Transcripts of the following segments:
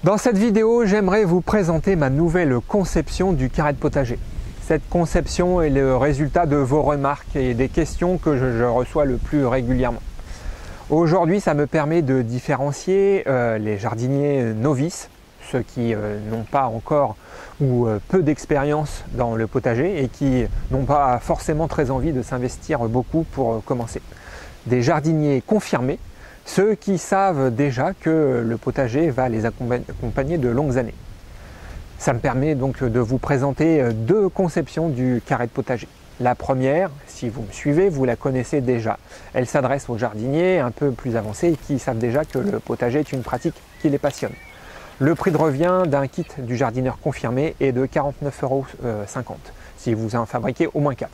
Dans cette vidéo, j'aimerais vous présenter ma nouvelle conception du carré de potager. Cette conception est le résultat de vos remarques et des questions que je reçois le plus régulièrement. Aujourd'hui, ça me permet de différencier les jardiniers novices, ceux qui n'ont pas encore ou peu d'expérience dans le potager et qui n'ont pas forcément très envie de s'investir beaucoup pour commencer. Des jardiniers confirmés, ceux qui savent déjà que le potager va les accompagner de longues années. Ça me permet donc de vous présenter deux conceptions du carré de potager. La première, si vous me suivez, vous la connaissez déjà. Elle s'adresse aux jardiniers un peu plus avancés et qui savent déjà que le potager est une pratique qui les passionne. Le prix de revient d'un kit du jardineur confirmé est de 49,50 € si vous en fabriquez au moins 4.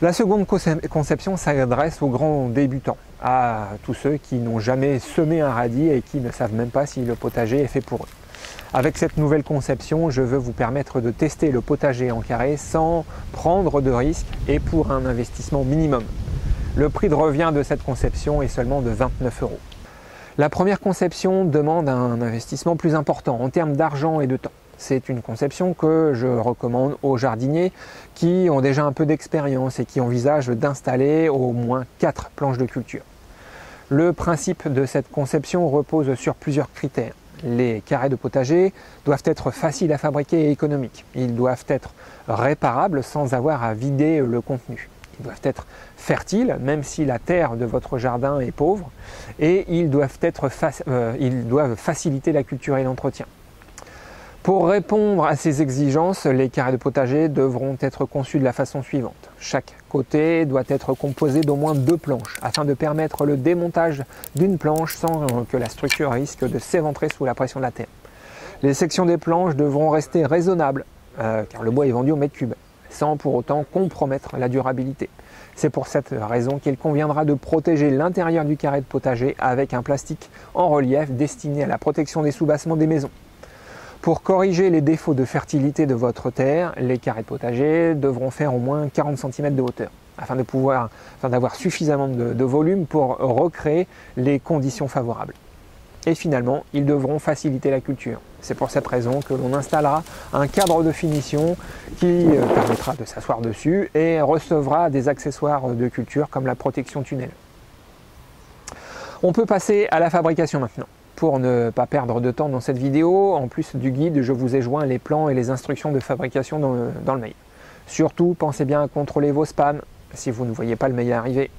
La seconde conception s'adresse aux grands débutants, à tous ceux qui n'ont jamais semé un radis et qui ne savent même pas si le potager est fait pour eux. Avec cette nouvelle conception, je veux vous permettre de tester le potager en carré sans prendre de risques et pour un investissement minimum. Le prix de revient de cette conception est seulement de 29 €. La première conception demande un investissement plus important en termes d'argent et de temps. C'est une conception que je recommande aux jardiniers qui ont déjà un peu d'expérience et qui envisagent d'installer au moins 4 planches de culture. Le principe de cette conception repose sur plusieurs critères. Les carrés de potager doivent être faciles à fabriquer et économiques. Ils doivent être réparables sans avoir à vider le contenu. Ils doivent être fertiles, même si la terre de votre jardin est pauvre. Et ils doivent faciliter la culture et l'entretien. Pour répondre à ces exigences, les carrés de potager devront être conçus de la façon suivante. Chaque côté doit être composé d'au moins 2 planches afin de permettre le démontage d'une planche sans que la structure risque de s'éventrer sous la pression de la terre. Les sections des planches devront rester raisonnables car le bois est vendu au mètre cube, sans pour autant compromettre la durabilité. C'est pour cette raison qu'il conviendra de protéger l'intérieur du carré de potager avec un plastique en relief destiné à la protection des soubassements des maisons. Pour corriger les défauts de fertilité de votre terre, les carrés de potager devront faire au moins 40 cm de hauteur afin d'avoir suffisamment de volume pour recréer les conditions favorables. Et finalement, ils devront faciliter la culture. C'est pour cette raison que l'on installera un cadre de finition qui permettra de s'asseoir dessus et recevra des accessoires de culture comme la protection tunnel. On peut passer à la fabrication maintenant. Pour ne pas perdre de temps dans cette vidéo, en plus du guide, je vous ai joint les plans et les instructions de fabrication dans le mail. Surtout, pensez bien à contrôler vos spams si vous ne voyez pas le mail arriver.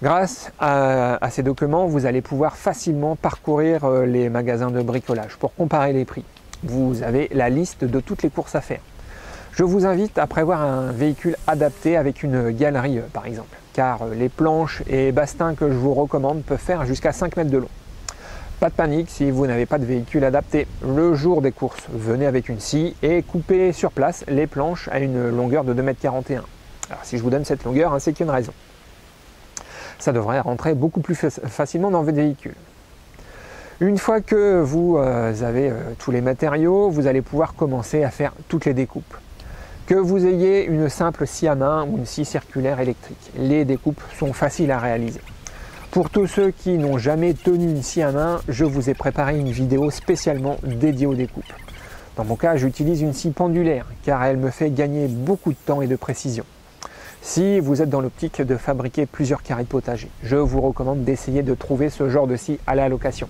Grâce à ces documents, vous allez pouvoir facilement parcourir les magasins de bricolage pour comparer les prix. Vous avez la liste de toutes les courses à faire. Je vous invite à prévoir un véhicule adapté avec une galerie par exemple, car les planches et bastings que je vous recommande peuvent faire jusqu'à 5 mètres de long. Pas de panique si vous n'avez pas de véhicule adapté. Le jour des courses, venez avec une scie et coupez sur place les planches à une longueur de 2,41 m. Alors si je vous donne cette longueur, c'est qu'il y a une raison. Ça devrait rentrer beaucoup plus facilement dans votre véhicule. Une fois que vous avez tous les matériaux, vous allez pouvoir commencer à faire toutes les découpes. Que vous ayez une simple scie à main ou une scie circulaire électrique, les découpes sont faciles à réaliser. Pour tous ceux qui n'ont jamais tenu une scie à main, je vous ai préparé une vidéo spécialement dédiée aux découpes. Dans mon cas, j'utilise une scie pendulaire car elle me fait gagner beaucoup de temps et de précision. Si vous êtes dans l'optique de fabriquer plusieurs carrés de potager, je vous recommande d'essayer de trouver ce genre de scie à la location.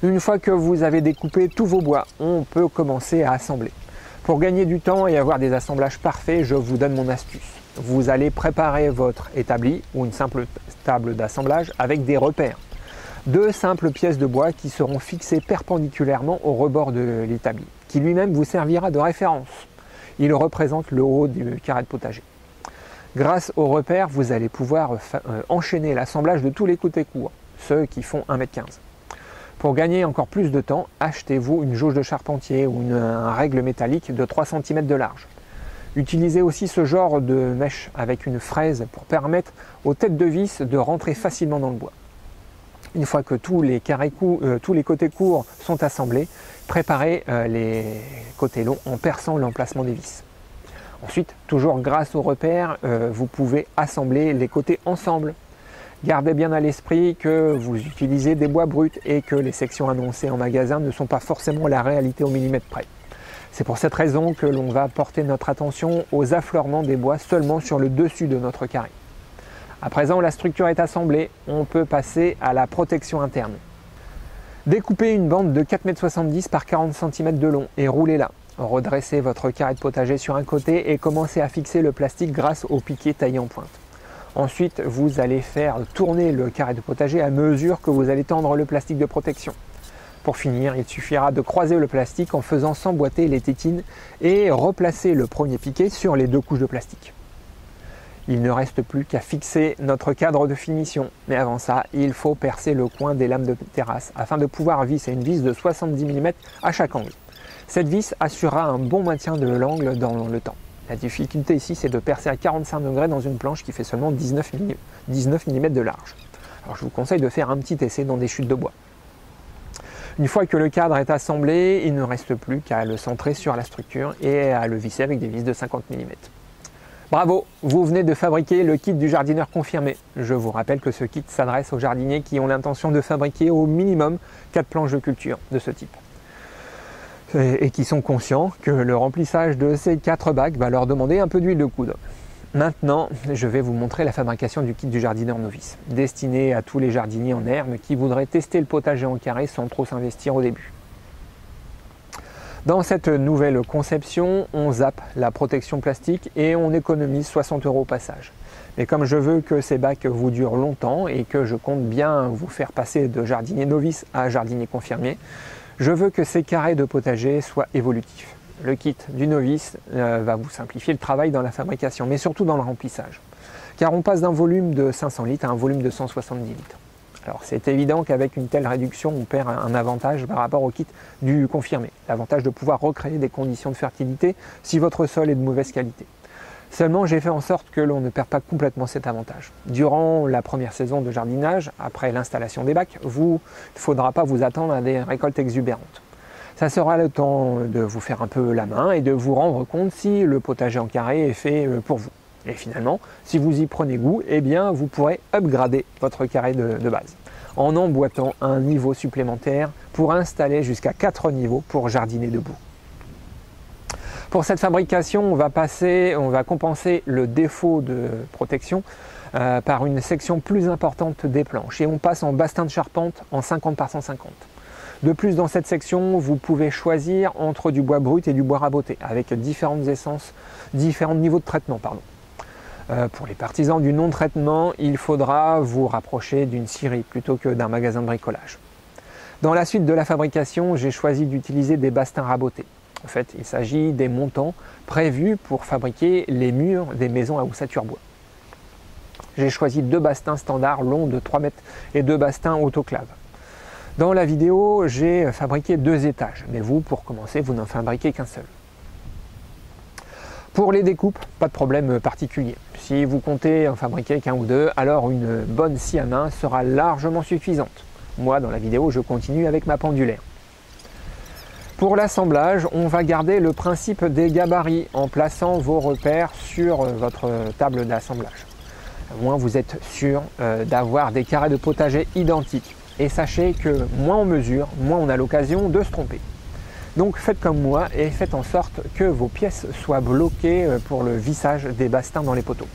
Une fois que vous avez découpé tous vos bois, on peut commencer à assembler. Pour gagner du temps et avoir des assemblages parfaits, je vous donne mon astuce. Vous allez préparer votre établi ou une simple table d'assemblage avec des repères. 2 simples pièces de bois qui seront fixées perpendiculairement au rebord de l'établi, qui lui-même vous servira de référence. Il représente le haut du carré de potager. Grâce aux repères, vous allez pouvoir enchaîner l'assemblage de tous les côtés courts, ceux qui font 1,15 m. Pour gagner encore plus de temps, achetez-vous une jauge de charpentier ou un règle métallique de 3 cm de large. Utilisez aussi ce genre de mèche avec une fraise pour permettre aux têtes de vis de rentrer facilement dans le bois. Une fois que tous les côtés courts sont assemblés, préparez les côtés longs en perçant l'emplacement des vis. Ensuite, toujours grâce aux repères, vous pouvez assembler les côtés ensemble. Gardez bien à l'esprit que vous utilisez des bois bruts et que les sections annoncées en magasin ne sont pas forcément la réalité au millimètre près. C'est pour cette raison que l'on va porter notre attention aux affleurements des bois seulement sur le dessus de notre carré. À présent, la structure est assemblée, on peut passer à la protection interne. Découpez une bande de 4,70 m par 40 cm de long et roulez-la. Redressez votre carré de potager sur un côté et commencez à fixer le plastique grâce au piquet taillé en pointe. Ensuite, vous allez faire tourner le carré de potager à mesure que vous allez tendre le plastique de protection. Pour finir, il suffira de croiser le plastique en faisant s'emboîter les tétines et replacer le premier piquet sur les 2 couches de plastique. Il ne reste plus qu'à fixer notre cadre de finition. Mais avant ça, il faut percer le coin des lames de terrasse afin de pouvoir visser une vis de 70 mm à chaque angle. Cette vis assurera un bon maintien de l'angle dans le temps. La difficulté ici, c'est de percer à 45 degrés dans une planche qui fait seulement 19 mm de large. Alors je vous conseille de faire un petit essai dans des chutes de bois. Une fois que le cadre est assemblé, il ne reste plus qu'à le centrer sur la structure et à le visser avec des vis de 50 mm. Bravo, vous venez de fabriquer le kit du jardineur confirmé. Je vous rappelle que ce kit s'adresse aux jardiniers qui ont l'intention de fabriquer au minimum 4 planches de culture de ce type. Et qui sont conscients que le remplissage de ces 4 bacs va leur demander un peu d'huile de coude. Maintenant, je vais vous montrer la fabrication du kit du jardineur novice, destiné à tous les jardiniers en herbe qui voudraient tester le potager en carré sans trop s'investir au début. Dans cette nouvelle conception, on zappe la protection plastique et on économise 60 € au passage. Mais comme je veux que ces bacs vous durent longtemps et que je compte bien vous faire passer de jardinier novice à jardinier confirmé, je veux que ces carrés de potager soient évolutifs. Le kit du novice va vous simplifier le travail dans la fabrication, mais surtout dans le remplissage. Car on passe d'un volume de 500 litres à un volume de 170 litres. Alors c'est évident qu'avec une telle réduction, on perd un avantage par rapport au kit du confirmé. L'avantage de pouvoir recréer des conditions de fertilité si votre sol est de mauvaise qualité. Seulement, j'ai fait en sorte que l'on ne perd pas complètement cet avantage. Durant la première saison de jardinage, après l'installation des bacs, il ne faudra pas vous attendre à des récoltes exubérantes. Ça sera le temps de vous faire un peu la main et de vous rendre compte si le potager en carré est fait pour vous. Et finalement, si vous y prenez goût, eh bien, vous pourrez upgrader votre carré de base en emboîtant un niveau supplémentaire pour installer jusqu'à 4 niveaux pour jardiner debout. Pour cette fabrication, on va compenser le défaut de protection par une section plus importante des planches et on passe en bastin de charpente en 50 par 150. De plus, dans cette section, vous pouvez choisir entre du bois brut et du bois raboté avec différents niveaux de traitement. Pour les partisans du non-traitement, il faudra vous rapprocher d'une scierie plutôt que d'un magasin de bricolage. Dans la suite de la fabrication, j'ai choisi d'utiliser des bastins rabotés. En fait, il s'agit des montants prévus pour fabriquer les murs des maisons à ossature bois. J'ai choisi 2 bastins standards longs de 3 mètres et 2 bastins autoclaves. Dans la vidéo, j'ai fabriqué 2 étages, mais vous, pour commencer, vous n'en fabriquez qu'un seul. Pour les découpes, pas de problème particulier. Si vous comptez en fabriquer qu'un ou 2, alors une bonne scie à main sera largement suffisante. Moi, dans la vidéo, je continue avec ma pendulaire. Pour l'assemblage, on va garder le principe des gabarits en plaçant vos repères sur votre table d'assemblage. Au moins, vous êtes sûr d'avoir des carrés de potager identiques. Et sachez que moins on mesure, moins on a l'occasion de se tromper. Donc faites comme moi et faites en sorte que vos pièces soient bloquées pour le vissage des bastins dans les poteaux.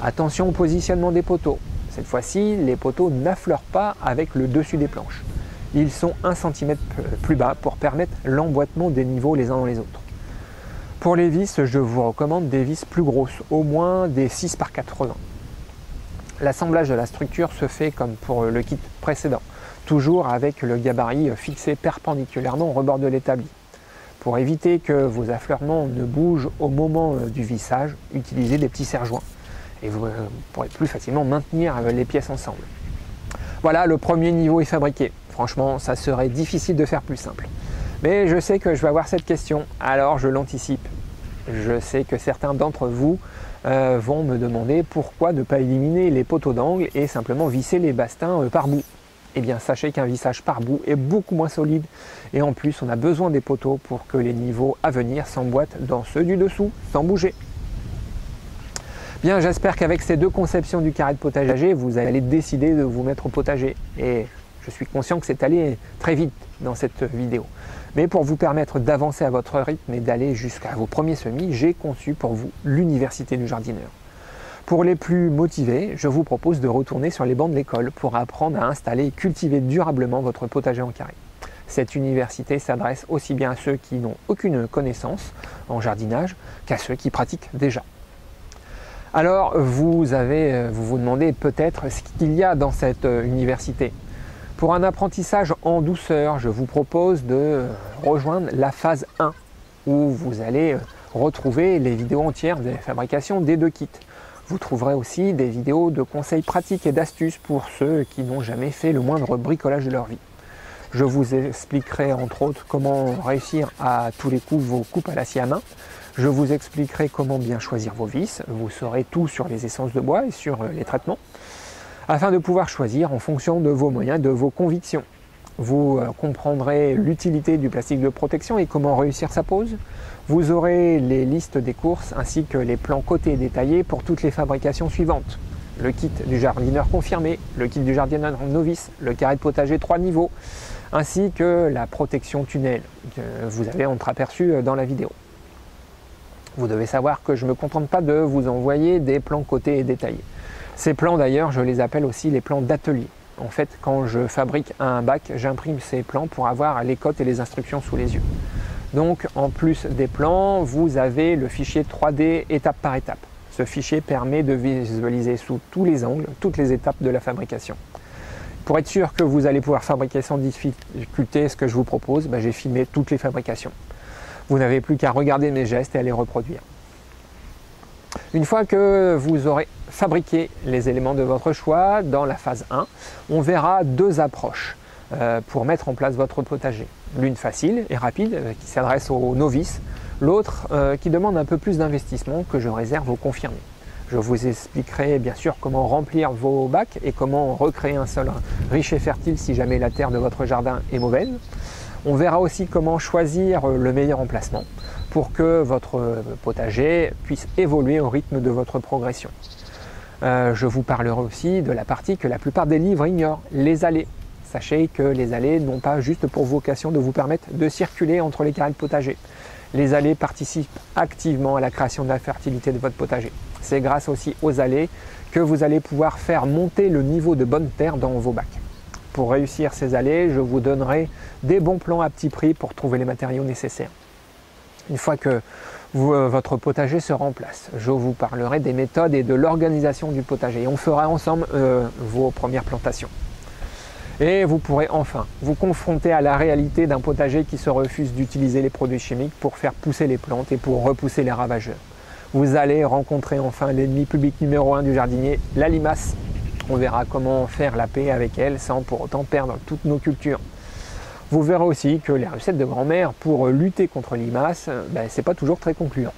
Attention au positionnement des poteaux. Cette fois-ci, les poteaux n'affleurent pas avec le dessus des planches. Ils sont 1 cm plus bas pour permettre l'emboîtement des niveaux les uns dans les autres. Pour les vis, je vous recommande des vis plus grosses, au moins des 6 par 80. L'assemblage de la structure se fait comme pour le kit précédent, toujours avec le gabarit fixé perpendiculairement au rebord de l'établi. Pour éviter que vos affleurements ne bougent au moment du vissage, utilisez des petits serre-joints et vous pourrez plus facilement maintenir les pièces ensemble. Voilà, le premier niveau est fabriqué. Franchement, ça serait difficile de faire plus simple. Mais je sais que je vais avoir cette question, alors je l'anticipe. Je sais que certains d'entre vous vont me demander pourquoi ne pas éliminer les poteaux d'angle et simplement visser les bastins par bout. Eh bien, sachez qu'un vissage par bout est beaucoup moins solide et en plus, on a besoin des poteaux pour que les niveaux à venir s'emboîtent dans ceux du dessous sans bouger. Bien, j'espère qu'avec ces deux conceptions du carré de potager, vous allez décider de vous mettre au potager. Et je suis conscient que c'est allé très vite dans cette vidéo. Mais pour vous permettre d'avancer à votre rythme et d'aller jusqu'à vos premiers semis, j'ai conçu pour vous l'Université du jardineur. Pour les plus motivés, je vous propose de retourner sur les bancs de l'école pour apprendre à installer et cultiver durablement votre potager en carré. Cette université s'adresse aussi bien à ceux qui n'ont aucune connaissance en jardinage qu'à ceux qui pratiquent déjà. Alors, vous vous demandez peut-être ce qu'il y a dans cette université. Pour un apprentissage en douceur, je vous propose de rejoindre la phase 1, où vous allez retrouver les vidéos entières de fabrication des deux kits. Vous trouverez aussi des vidéos de conseils pratiques et d'astuces pour ceux qui n'ont jamais fait le moindre bricolage de leur vie. Je vous expliquerai entre autres comment réussir à tous les coups vos coupes à l'acier à main. Je vous expliquerai comment bien choisir vos vis. Vous saurez tout sur les essences de bois et sur les traitements, afin de pouvoir choisir en fonction de vos moyens, de vos convictions. Vous comprendrez l'utilité du plastique de protection et comment réussir sa pose. Vous aurez les listes des courses ainsi que les plans cotés et détaillés pour toutes les fabrications suivantes. Le kit du jardineur confirmé, le kit du jardineur novice, le carré de potager 3 niveaux, ainsi que la protection tunnel que vous avez entreaperçu dans la vidéo. Vous devez savoir que je ne me contente pas de vous envoyer des plans cotés et détaillés. Ces plans d'ailleurs, je les appelle aussi les plans d'atelier. En fait, quand je fabrique un bac, j'imprime ces plans pour avoir les cotes et les instructions sous les yeux. Donc, en plus des plans, vous avez le fichier 3D étape par étape. Ce fichier permet de visualiser sous tous les angles, toutes les étapes de la fabrication. Pour être sûr que vous allez pouvoir fabriquer sans difficulté ce que je vous propose, j'ai filmé toutes les fabrications. Vous n'avez plus qu'à regarder mes gestes et à les reproduire. Une fois que vous aurez fabriqué les éléments de votre choix, dans la phase 1, on verra deux approches pour mettre en place votre potager. L'une facile et rapide qui s'adresse aux novices, l'autre qui demande un peu plus d'investissement que je réserve aux confirmés. Je vous expliquerai bien sûr comment remplir vos bacs et comment recréer un sol riche et fertile si jamais la terre de votre jardin est mauvaise. On verra aussi comment choisir le meilleur emplacement pour que votre potager puisse évoluer au rythme de votre progression. Je vous parlerai aussi de la partie que la plupart des livres ignorent, les allées. Sachez que les allées n'ont pas juste pour vocation de vous permettre de circuler entre les carrés de potager. Les allées participent activement à la création de la fertilité de votre potager. C'est grâce aussi aux allées que vous allez pouvoir faire monter le niveau de bonne terre dans vos bacs. Pour réussir ces allées, je vous donnerai des bons plans à petit prix pour trouver les matériaux nécessaires. Une fois que votre potager sera en place, je vous parlerai des méthodes et de l'organisation du potager. Et on fera ensemble vos premières plantations. Et vous pourrez enfin vous confronter à la réalité d'un potager qui se refuse d'utiliser les produits chimiques pour faire pousser les plantes et pour repousser les ravageurs. Vous allez rencontrer enfin l'ennemi public numéro 1 du jardinier, la limace. On verra comment faire la paix avec elle sans pour autant perdre toutes nos cultures. Vous verrez aussi que les recettes de grand-mère pour lutter contre les limaces, c'est pas toujours très concluant.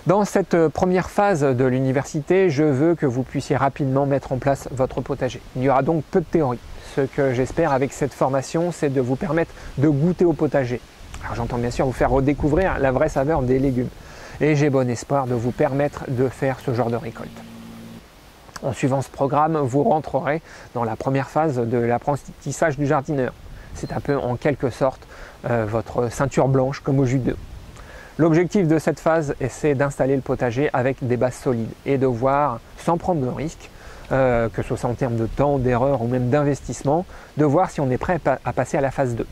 Dans cette première phase de l'université, je veux que vous puissiez rapidement mettre en place votre potager. Il y aura donc peu de théorie. Ce que j'espère avec cette formation, c'est de vous permettre de goûter au potager. Alors j'entends bien sûr vous faire redécouvrir la vraie saveur des légumes. Et j'ai bon espoir de vous permettre de faire ce genre de récolte. En suivant ce programme, vous rentrerez dans la première phase de l'apprentissage du jardineur. C'est un peu en quelque sorte votre ceinture blanche comme au judo. L'objectif de cette phase, c'est d'installer le potager avec des bases solides et de voir, sans prendre de risques, que ce soit en termes de temps, d'erreur ou même d'investissement, de voir si on est prêt à passer à la phase 2.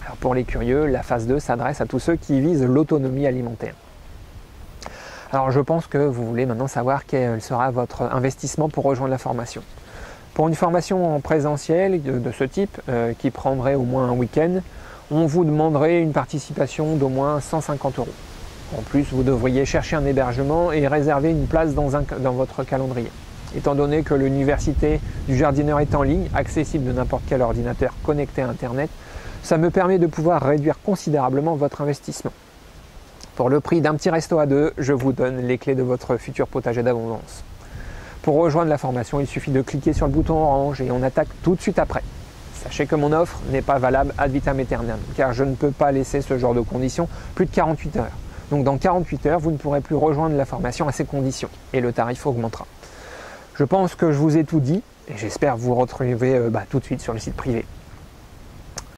Alors pour les curieux, la phase 2 s'adresse à tous ceux qui visent l'autonomie alimentaire. Alors je pense que vous voulez maintenant savoir quel sera votre investissement pour rejoindre la formation. Pour une formation en présentiel de ce type, qui prendrait au moins un week-end, on vous demanderait une participation d'au moins 150 €. En plus, vous devriez chercher un hébergement et réserver une place dans votre calendrier. Étant donné que l'université du jardineur est en ligne, accessible de n'importe quel ordinateur connecté à Internet, ça me permet de pouvoir réduire considérablement votre investissement. Pour le prix d'un petit resto à deux, je vous donne les clés de votre futur potager d'abondance. Pour rejoindre la formation, il suffit de cliquer sur le bouton orange et on attaque tout de suite après. Sachez que mon offre n'est pas valable ad vitam aeternam, car je ne peux pas laisser ce genre de conditions plus de 48 heures. Donc dans 48 heures, vous ne pourrez plus rejoindre la formation à ces conditions et le tarif augmentera. Je pense que je vous ai tout dit et j'espère vous retrouver tout de suite sur le site privé.